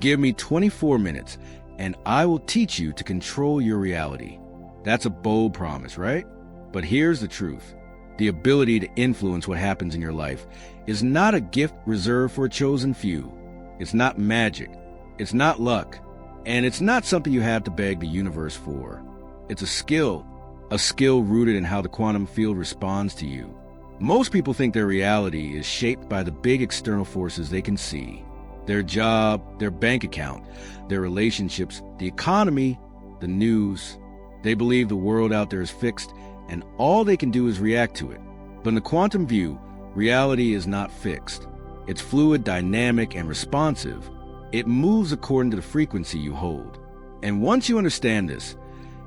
Give me 24 minutes, and I will teach you to control your reality. That's a bold promise, right? But here's the truth. The ability to influence what happens in your life is not a gift reserved for a chosen few. It's not magic. It's not luck. And it's not something you have to beg the universe for. It's a skill rooted in how the quantum field responds to you. Most people think their reality is shaped by the big external forces they can see. Their job, their bank account, their relationships, the economy, the news. They believe the world out there is fixed, and all they can do is react to it. But in the quantum view, reality is not fixed. It's fluid, dynamic, and responsive. It moves according to the frequency you hold. And once you understand this,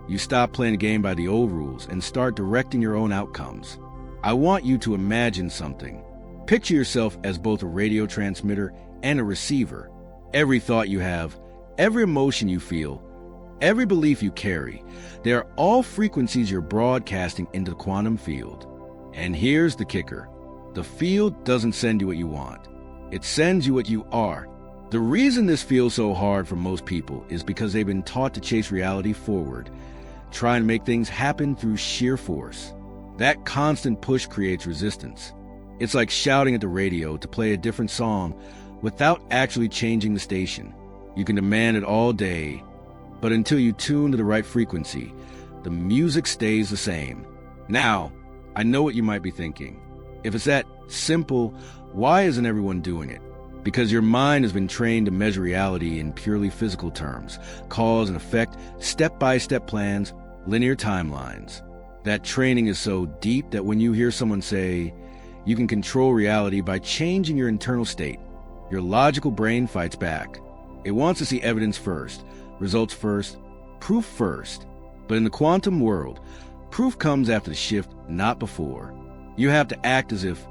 you stop playing the game by the old rules and start directing your own outcomes. I want you to imagine something. Picture yourself as both a radio transmitter and a receiver. Every thought you have, every emotion you feel, every belief you carry, they are all frequencies you're broadcasting into the quantum field. And here's the kicker. The field doesn't send you what you want. It sends you what you are. The reason this feels so hard for most people is because they've been taught to chase reality forward, trying to make things happen through sheer force. That constant push creates resistance. It's like shouting at the radio to play a different song without actually changing the station. You can demand it all day, but until you tune to the right frequency, the music stays the same. Now, I know what you might be thinking. If it's that simple, why isn't everyone doing it? Because your mind has been trained to measure reality in purely physical terms, cause and effect, step-by-step plans, linear timelines. That training is so deep that when you hear someone say, you can control reality by changing your internal state, your logical brain fights back. It wants to see evidence first, results first, proof first. But in the quantum world, proof comes after the shift, not before. You have to act as if,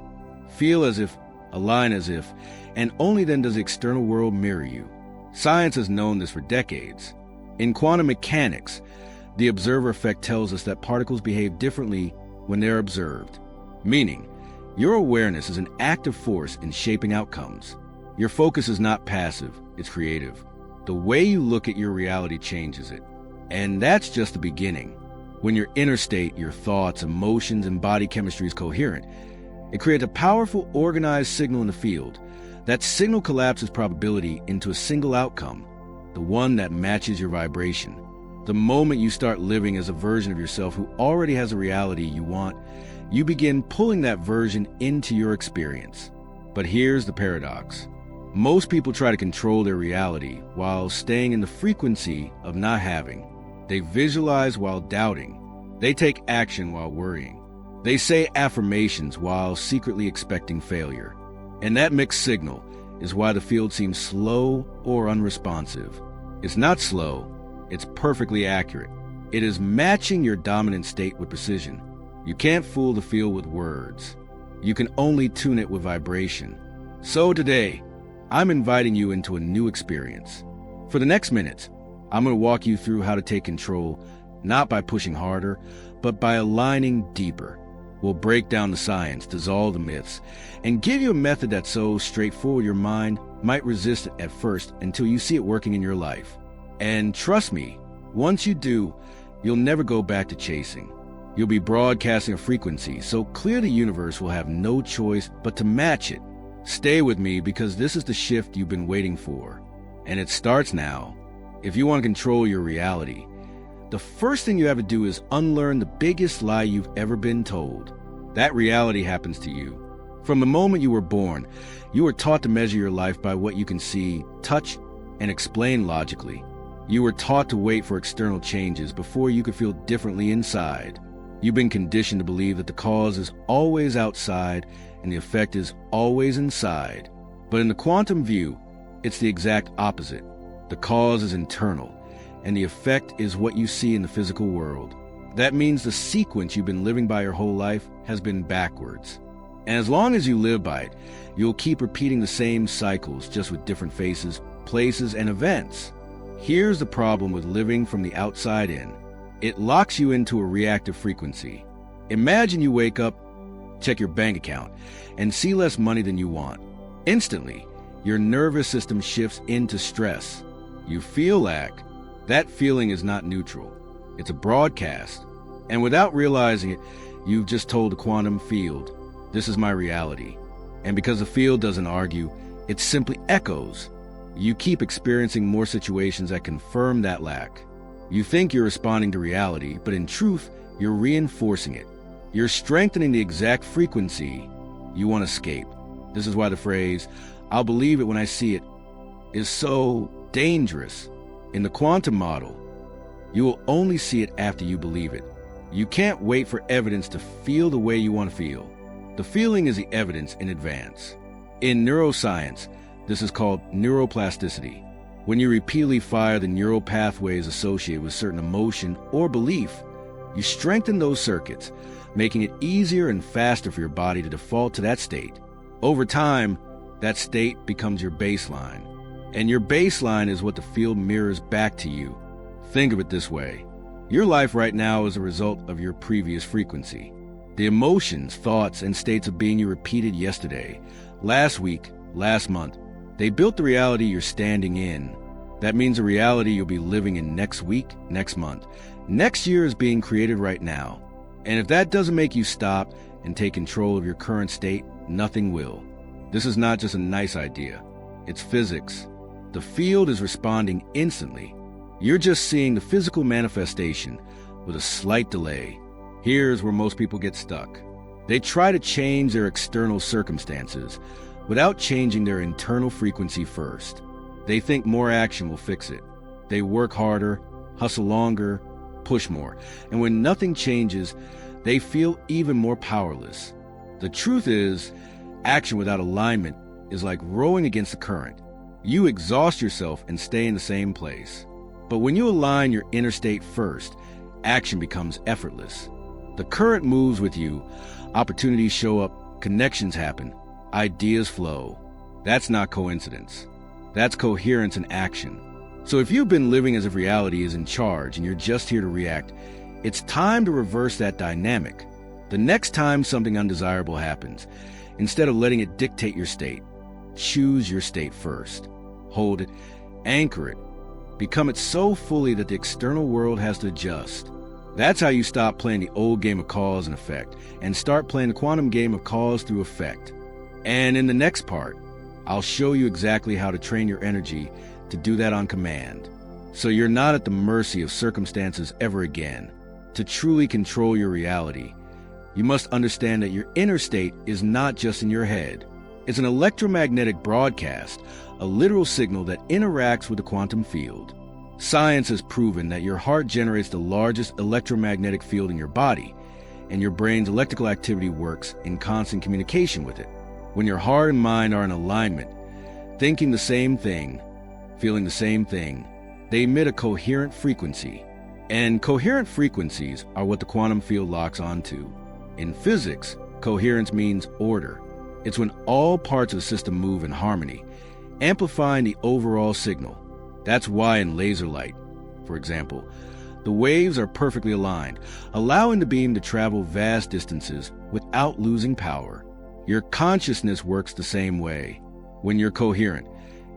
feel as if, align as if, and only then does the external world mirror you. Science has known this for decades. In quantum mechanics, the observer effect tells us that particles behave differently when they're observed, meaning your awareness is an active force in shaping outcomes. Your focus is not passive, it's creative. The way you look at your reality changes it. And that's just the beginning. When your inner state, your thoughts, emotions, and body chemistry is coherent, it creates a powerful, organized signal in the field. That signal collapses probability into a single outcome, the one that matches your vibration. The moment you start living as a version of yourself who already has a reality you want, you begin pulling that version into your experience. But here's the paradox. Most people try to control their reality while staying in the frequency of not having. They visualize while doubting. They take action while worrying. They say affirmations while secretly expecting failure. And that mixed signal is why the field seems slow or unresponsive. It's not slow, it's perfectly accurate. It is matching your dominant state with precision. You can't fool the field with words. You can only tune it with vibration. So today, I'm inviting you into a new experience. For the next minutes, I'm going to walk you through how to take control, not by pushing harder, but by aligning deeper. We'll break down the science, dissolve the myths, and give you a method that's so straightforward your mind might resist it at first until you see it working in your life. And trust me, once you do, you'll never go back to chasing. You'll be broadcasting a frequency, so clear the universe will have no choice but to match it. Stay with me because this is the shift you've been waiting for. And it starts now. If you want to control your reality, the first thing you have to do is unlearn the biggest lie you've ever been told. That reality happens to you. From the moment you were born, you were taught to measure your life by what you can see, touch, and explain logically. You were taught to wait for external changes before you could feel differently inside. You've been conditioned to believe that the cause is always outside and the effect is always inside. But in the quantum view, it's the exact opposite. The cause is internal, and the effect is what you see in the physical world. That means the sequence you've been living by your whole life has been backwards. And as long as you live by it, you'll keep repeating the same cycles, just with different faces, places, and events. Here's the problem with living from the outside in. It locks you into a reactive frequency. Imagine you wake up, check your bank account, and see less money than you want. Instantly, your nervous system shifts into stress. You feel lack. That feeling is not neutral. It's a broadcast. And without realizing it, you've just told the quantum field, this is my reality. And because the field doesn't argue, it simply echoes. You keep experiencing more situations that confirm that lack. You think you're responding to reality, but in truth, you're reinforcing it. You're strengthening the exact frequency you want to escape. This is why the phrase, "I'll believe it when I see it," is so dangerous. In the quantum model, you will only see it after you believe it. You can't wait for evidence to feel the way you want to feel. The feeling is the evidence in advance. In neuroscience, this is called neuroplasticity. When you repeatedly fire the neural pathways associated with certain emotion or belief, you strengthen those circuits, making it easier and faster for your body to default to that state. Over time, that state becomes your baseline. And your baseline is what the field mirrors back to you. Think of it this way. Your life right now is a result of your previous frequency. The emotions, thoughts, and states of being you repeated yesterday, last week, last month, they built the reality you're standing in. That means the reality you'll be living in next week, next month. Next year is being created right now. And if that doesn't make you stop and take control of your current state, nothing will. This is not just a nice idea. It's physics. The field is responding instantly. You're just seeing the physical manifestation with a slight delay. Here's where most people get stuck. They try to change their external circumstances without changing their internal frequency first. They think more action will fix it. They work harder, hustle longer, push more. And when nothing changes, they feel even more powerless. The truth is, action without alignment is like rowing against the current. You exhaust yourself and stay in the same place. But when you align your inner state first, action becomes effortless. The current moves with you, opportunities show up, connections happen, ideas flow. That's not coincidence. That's coherence in action. So if you've been living as if reality is in charge and you're just here to react, it's time to reverse that dynamic. The next time something undesirable happens, instead of letting it dictate your state, choose your state first. Hold it, anchor it, become it so fully that the external world has to adjust. That's how you stop playing the old game of cause and effect and start playing the quantum game of cause through effect. And in the next part, I'll show you exactly how to train your energy to do that on command, so you're not at the mercy of circumstances ever again. To truly control your reality, you must understand that your inner state is not just in your head. It's an electromagnetic broadcast, a literal signal that interacts with the quantum field. Science has proven that your heart generates the largest electromagnetic field in your body, and your brain's electrical activity works in constant communication with it. When your heart and mind are in alignment, thinking the same thing, feeling the same thing, they emit a coherent frequency. And coherent frequencies are what the quantum field locks onto. In physics, coherence means order. It's when all parts of the system move in harmony, amplifying the overall signal. That's why in laser light, for example, the waves are perfectly aligned, allowing the beam to travel vast distances without losing power. Your consciousness works the same way. When you're coherent,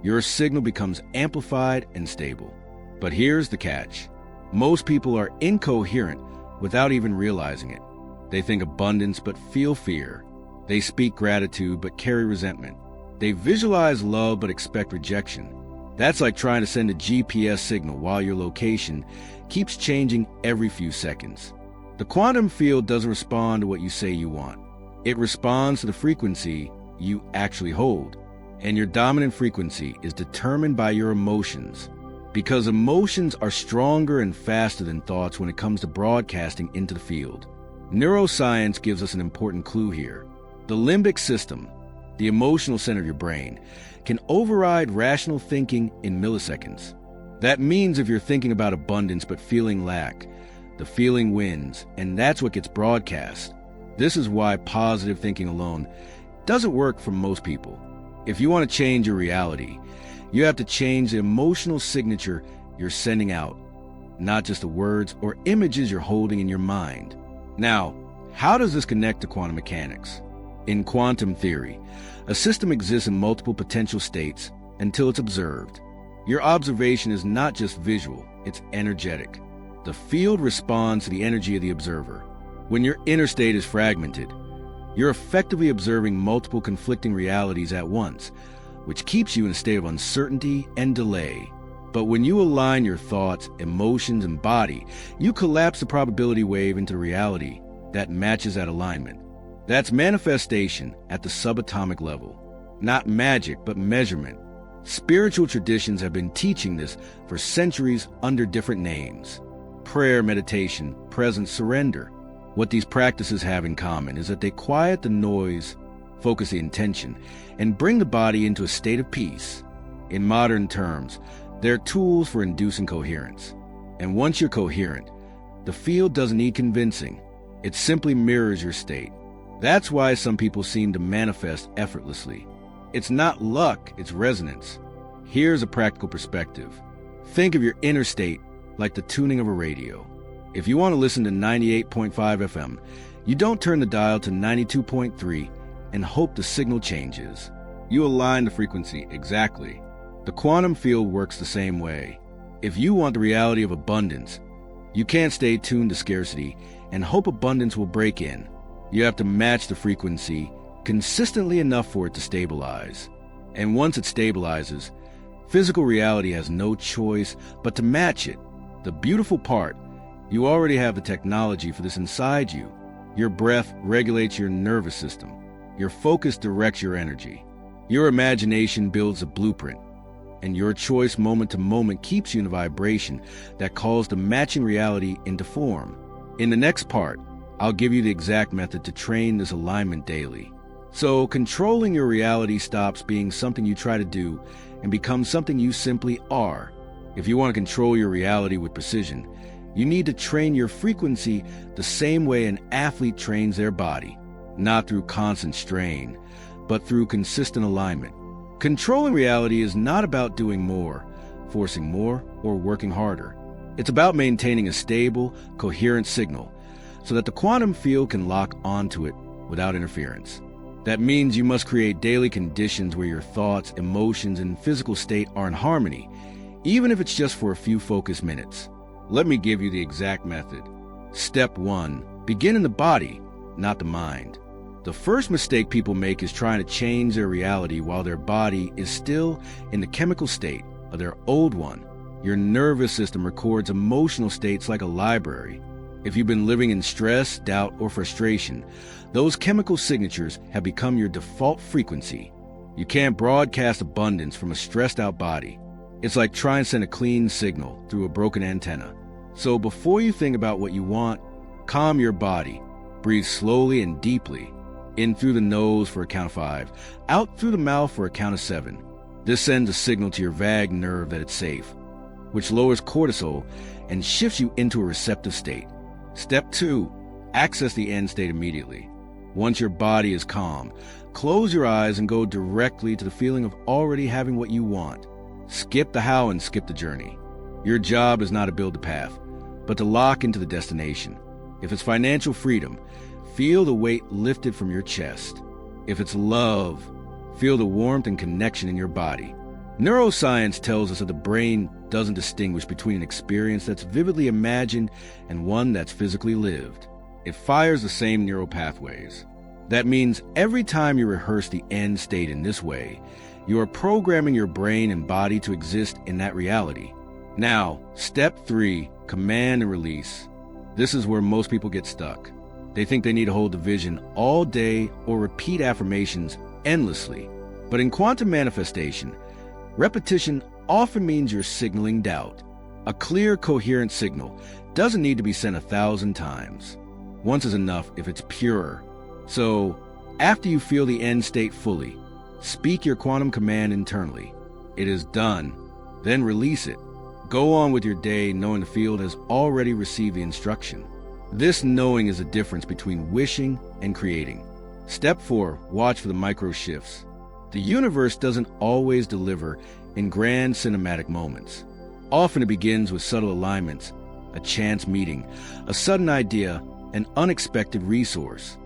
your signal becomes amplified and stable. But here's the catch. Most people are incoherent without even realizing it. They think abundance but feel fear. They speak gratitude but carry resentment. They visualize love but expect rejection. That's like trying to send a GPS signal while your location keeps changing every few seconds. The quantum field doesn't respond to what you say you want. It responds to the frequency you actually hold. And your dominant frequency is determined by your emotions. Because emotions are stronger and faster than thoughts when it comes to broadcasting into the field. Neuroscience gives us an important clue here. The limbic system, the emotional center of your brain, can override rational thinking in milliseconds. That means if you're thinking about abundance but feeling lack, the feeling wins, and that's what gets broadcast. This is why positive thinking alone doesn't work for most people. If you want to change your reality, you have to change the emotional signature you're sending out, not just the words or images you're holding in your mind. Now, how does this connect to quantum mechanics? In quantum theory, a system exists in multiple potential states until it's observed. Your observation is not just visual, it's energetic. The field responds to the energy of the observer. When your inner state is fragmented, you're effectively observing multiple conflicting realities at once, which keeps you in a state of uncertainty and delay. But when you align your thoughts, emotions, and body, you collapse the probability wave into reality that matches that alignment. That's manifestation at the subatomic level. Not magic, but measurement. Spiritual traditions have been teaching this for centuries under different names. Prayer, meditation, presence, surrender. What these practices have in common is that they quiet the noise, focus the intention, and bring the body into a state of peace. In modern terms, they're tools for inducing coherence. And once you're coherent, the field doesn't need convincing. It simply mirrors your state. That's why some people seem to manifest effortlessly. It's not luck, it's resonance. Here's a practical perspective. Think of your inner state like the tuning of a radio. If you want to listen to 98.5 FM, you don't turn the dial to 92.3 and hope the signal changes. You align the frequency exactly. The quantum field works the same way. If you want the reality of abundance, you can't stay tuned to scarcity and hope abundance will break in. You have to match the frequency consistently enough for it to stabilize. And once it stabilizes, physical reality has no choice but to match it. The beautiful part, you already have the technology for this inside you. Your breath regulates your nervous system. Your focus directs your energy. Your imagination builds a blueprint. And your choice moment to moment keeps you in a vibration that calls the matching reality into form. In the next part, I'll give you the exact method to train this alignment daily. So controlling your reality stops being something you try to do and becomes something you simply are. If you want to control your reality with precision, you need to train your frequency the same way an athlete trains their body, not through constant strain, but through consistent alignment. Controlling reality is not about doing more, forcing more, or working harder. It's about maintaining a stable, coherent signal so that the quantum field can lock onto it without interference. That means you must create daily conditions where your thoughts, emotions, and physical state are in harmony, even if it's just for a few focused minutes. Let me give you the exact method. Step 1. Begin in the body, not the mind. The first mistake people make is trying to change their reality while their body is still in the chemical state of their old one. Your nervous system records emotional states like a library. If you've been living in stress, doubt, or frustration, those chemical signatures have become your default frequency. You can't broadcast abundance from a stressed-out body. It's like trying to send a clean signal through a broken antenna. So before you think about what you want, calm your body. Breathe slowly and deeply. In through the nose for a count of 5. Out through the mouth for a count of 7. This sends a signal to your vagus nerve that it's safe, which lowers cortisol and shifts you into a receptive state. Step 2. Access the end state immediately. Once your body is calm, close your eyes and go directly to the feeling of already having what you want. Skip the how and skip the journey. Your job is not to build the path, but to lock into the destination. If it's financial freedom, feel the weight lifted from your chest. If it's love, feel the warmth and connection in your body. Neuroscience tells us that the brain doesn't distinguish between an experience that's vividly imagined and one that's physically lived. It fires the same neural pathways. That means every time you rehearse the end state in this way, you are programming your brain and body to exist in that reality. Now, step 3, command and release. This is where most people get stuck. They think they need to hold the vision all day or repeat affirmations endlessly. But in quantum manifestation, repetition often means you're signaling doubt. A clear, coherent signal doesn't need to be sent 1,000 times. Once is enough if it's pure. So, after you feel the end state fully, speak your quantum command internally. It is done. Then release it. Go on with your day knowing the field has already received the instruction. This knowing is the difference between wishing and creating. Step 4. Watch for the micro shifts. The universe doesn't always deliver in grand cinematic moments. Often it begins with subtle alignments, a chance meeting, a sudden idea, an unexpected resource.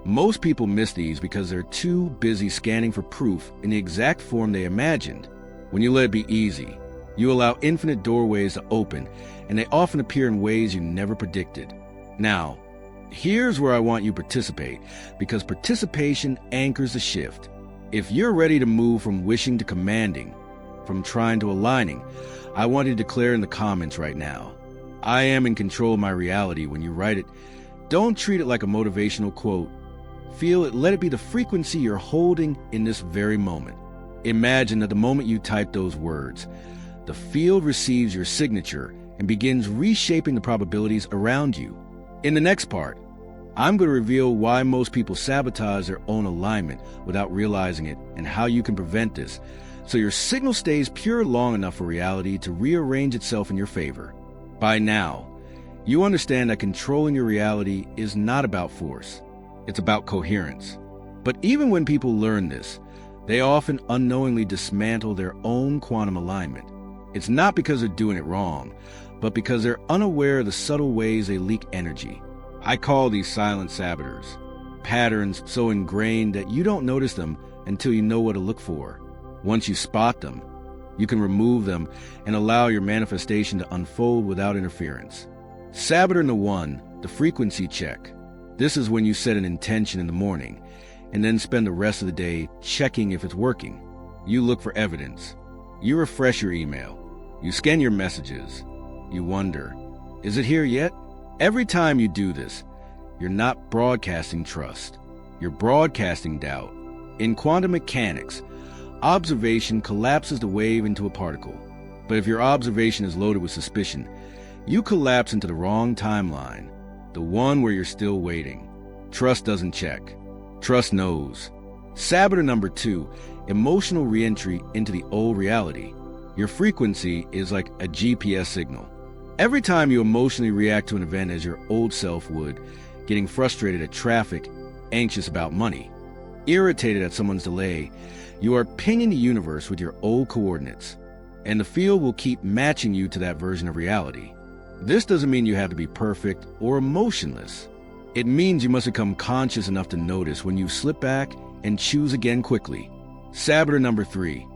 Most people miss these because they're too busy scanning for proof in the exact form they imagined. When you let it be easy, you allow infinite doorways to open, and they often appear in ways you never predicted. Now, here's where I want you to participate, because participation anchors the shift. If you're ready to move from wishing to commanding, from trying to aligning, I want you to declare in the comments right now, I am in control of my reality. When you write it, don't treat it like a motivational quote. Feel it, let it be the frequency you're holding in this very moment. Imagine that the moment you type those words, the field receives your signature and begins reshaping the probabilities around you. In the next part, I'm going to reveal why most people sabotage their own alignment without realizing it and how you can prevent this, so your signal stays pure long enough for reality to rearrange itself in your favor. By now, you understand that controlling your reality is not about force. It's about coherence. But even when people learn this, they often unknowingly dismantle their own quantum alignment. It's not because they're doing it wrong, but because they're unaware of the subtle ways they leak energy. I call these silent saboteurs, patterns so ingrained that you don't notice them until you know what to look for. Once you spot them, you can remove them and allow your manifestation to unfold without interference. Saboteur number 1, the frequency check. This is when you set an intention in the morning and then spend the rest of the day checking if it's working. You look for evidence. You refresh your email. You scan your messages. You wonder, is it here yet? Every time you do this, you're not broadcasting trust. You're broadcasting doubt. In quantum mechanics, observation collapses the wave into a particle. But if your observation is loaded with suspicion, you collapse into the wrong timeline, the one where you're still waiting. Trust doesn't check. Trust knows. Saboteur number 2, emotional reentry into the old reality. Your frequency is like a GPS signal. Every time you emotionally react to an event as your old self would, getting frustrated at traffic, anxious about money, irritated at someone's delay, you are pinging the universe with your old coordinates, and the field will keep matching you to that version of reality. This doesn't mean you have to be perfect or emotionless. It means you must become conscious enough to notice when you slip back and choose again quickly. Saboteur number 3,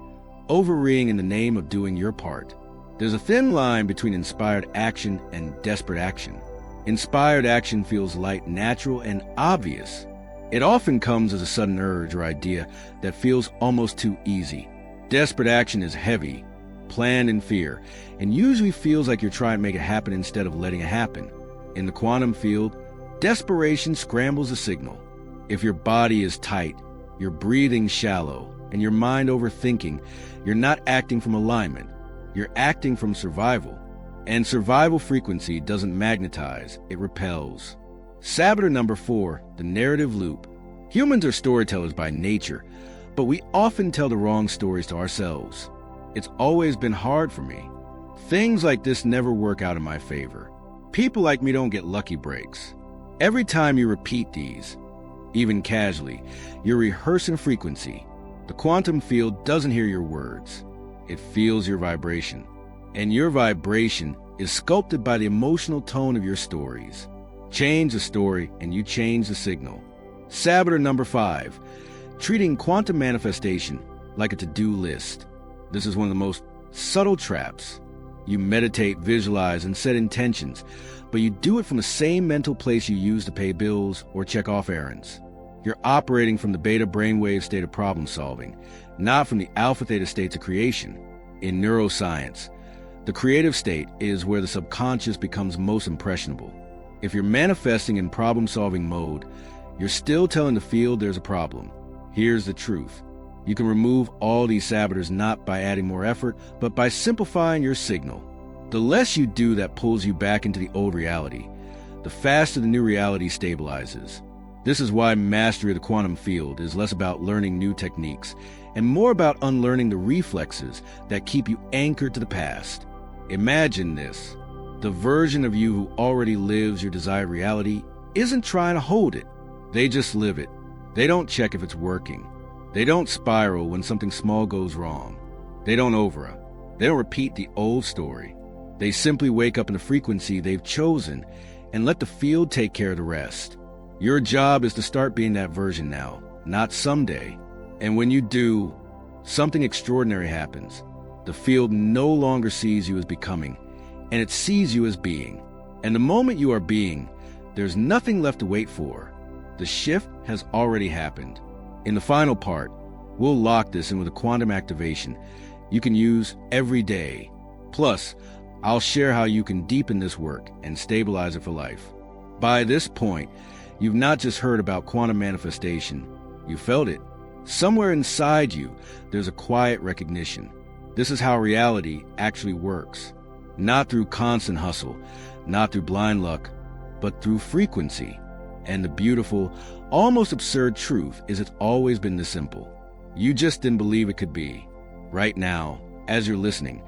overreaing in the name of doing your part. There's a thin line between inspired action and desperate action. Inspired action feels light, natural, and obvious. It often comes as a sudden urge or idea that feels almost too easy. Desperate action is heavy, planned in fear, and usually feels like you're trying to make it happen instead of letting it happen. In the quantum field, desperation scrambles the signal. If your body is tight, your breathing shallow, and your mind overthinking, you're not acting from alignment. You're acting from survival. And survival frequency doesn't magnetize, it repels. Saboteur number 4, the narrative loop. Humans are storytellers by nature, but we often tell the wrong stories to ourselves. It's always been hard for me. Things like this never work out in my favor. People like me don't get lucky breaks. Every time you repeat these, even casually, you're rehearsing frequency. The quantum field doesn't hear your words. It feels your vibration. And your vibration is sculpted by the emotional tone of your stories. Change the story and you change the signal. Saboteur number 5, treating quantum manifestation like a to-do list. This is one of the most subtle traps. You meditate, visualize, and set intentions, but you do it from the same mental place you use to pay bills or check off errands. You're operating from the beta brainwave state of problem solving, not from the alpha theta states of creation. In neuroscience, the creative state is where the subconscious becomes most impressionable. If you're manifesting in problem-solving mode, you're still telling the field there's a problem. Here's the truth. You can remove all these saboteurs not by adding more effort, but by simplifying your signal. The less you do that pulls you back into the old reality, the faster the new reality stabilizes. This is why mastery of the quantum field is less about learning new techniques and more about unlearning the reflexes that keep you anchored to the past. Imagine this. The version of you who already lives your desired reality isn't trying to hold it. They just live it. They don't check if it's working. They don't spiral when something small goes wrong. They don't They don't repeat the old story. They simply wake up in the frequency they've chosen and let the field take care of the rest. Your job is to start being that version now, not someday. And when you do, something extraordinary happens. The field no longer sees you as becoming, and it sees you as being. And the moment you are being, there's nothing left to wait for. The shift has already happened. In the final part, we'll lock this in with a quantum activation you can use every day. Plus, I'll share how you can deepen this work and stabilize it for life. By this point, you've not just heard about quantum manifestation, you felt it. Somewhere inside you, there's a quiet recognition. This is how reality actually works. Not through constant hustle, not through blind luck, but through frequency. And the beautiful, almost absurd truth is it's always been this simple. You just didn't believe it could be. Right now, as you're listening,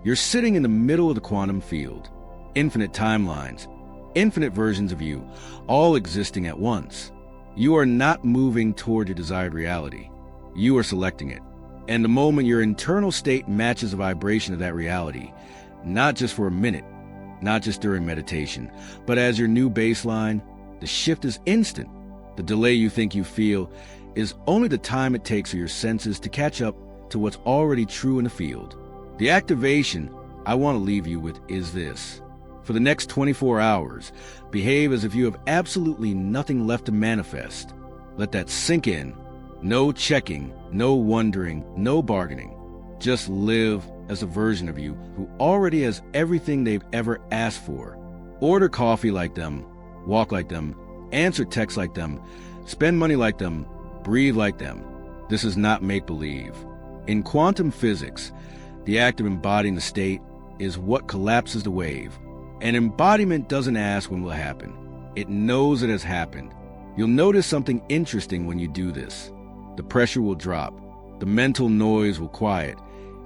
you're sitting in the middle of the quantum field. Infinite timelines, infinite versions of you, all existing at once. You are not moving toward your desired reality. You are selecting it. And the moment your internal state matches the vibration of that reality, not just for a minute, not just during meditation, but as your new baseline, the shift is instant. The delay you think you feel is only the time it takes for your senses to catch up to what's already true in the field. The activation I want to leave you with is this. For the next 24 hours, behave as if you have absolutely nothing left to manifest. Let that sink in. No checking, no wondering, no bargaining. Just live as a version of you who already has everything they've ever asked for. Order coffee like them, walk like them, answer texts like them, spend money like them, breathe like them. This is not make-believe. In quantum physics, the act of embodying the state is what collapses the wave. An embodiment doesn't ask when will happen. It knows it has happened. You'll notice something interesting when you do this. The pressure will drop, the mental noise will quiet,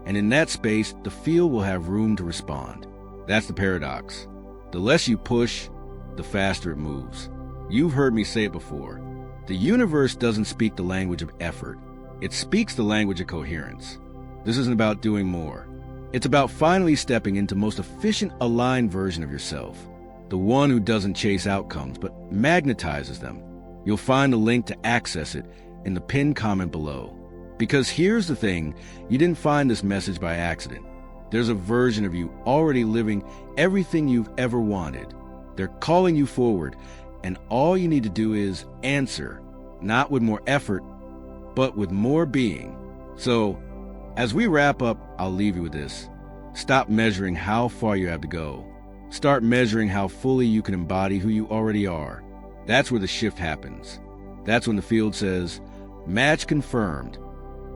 and in that space, the field will have room to respond. That's the paradox. The less you push, the faster it moves. You've heard me say it before. The universe doesn't speak the language of effort. It speaks the language of coherence. This isn't about doing more. It's about finally stepping into the most efficient, aligned version of yourself. The one who doesn't chase outcomes, but magnetizes them. You'll find the link to access it in the pinned comment below. Because here's the thing, you didn't find this message by accident. There's a version of you already living everything you've ever wanted. They're calling you forward, and all you need to do is answer, not with more effort, but with more being. So, as we wrap up, I'll leave you with this. Stop measuring how far you have to go. Start measuring how fully you can embody who you already are. That's where the shift happens. That's when the field says, match confirmed.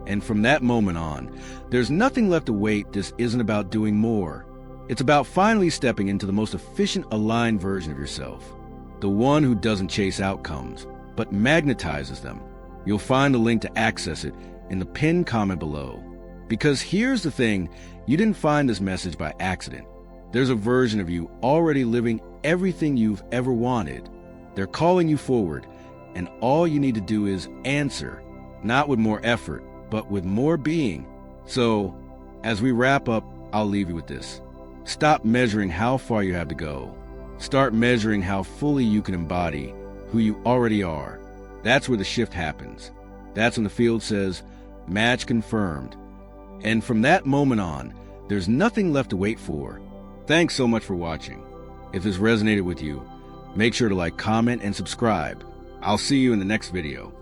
And from that moment on, there's nothing left to wait. This isn't about doing more. It's about finally stepping into the most efficient, aligned version of yourself. The one who doesn't chase outcomes, but magnetizes them. You'll find the link to access it in the pinned comment below. Because here's the thing, you didn't find this message by accident. There's a version of you already living everything you've ever wanted. They're calling you forward, and all you need to do is answer, not with more effort, but with more being. So, as we wrap up, I'll leave you with this. Stop measuring how far you have to go. Start measuring how fully you can embody who you already are. That's where the shift happens. That's when the field says, match confirmed. And from that moment on, there's nothing left to wait for. Thanks so much for watching. If this resonated with you, make sure to like, comment, and subscribe. I'll see you in the next video.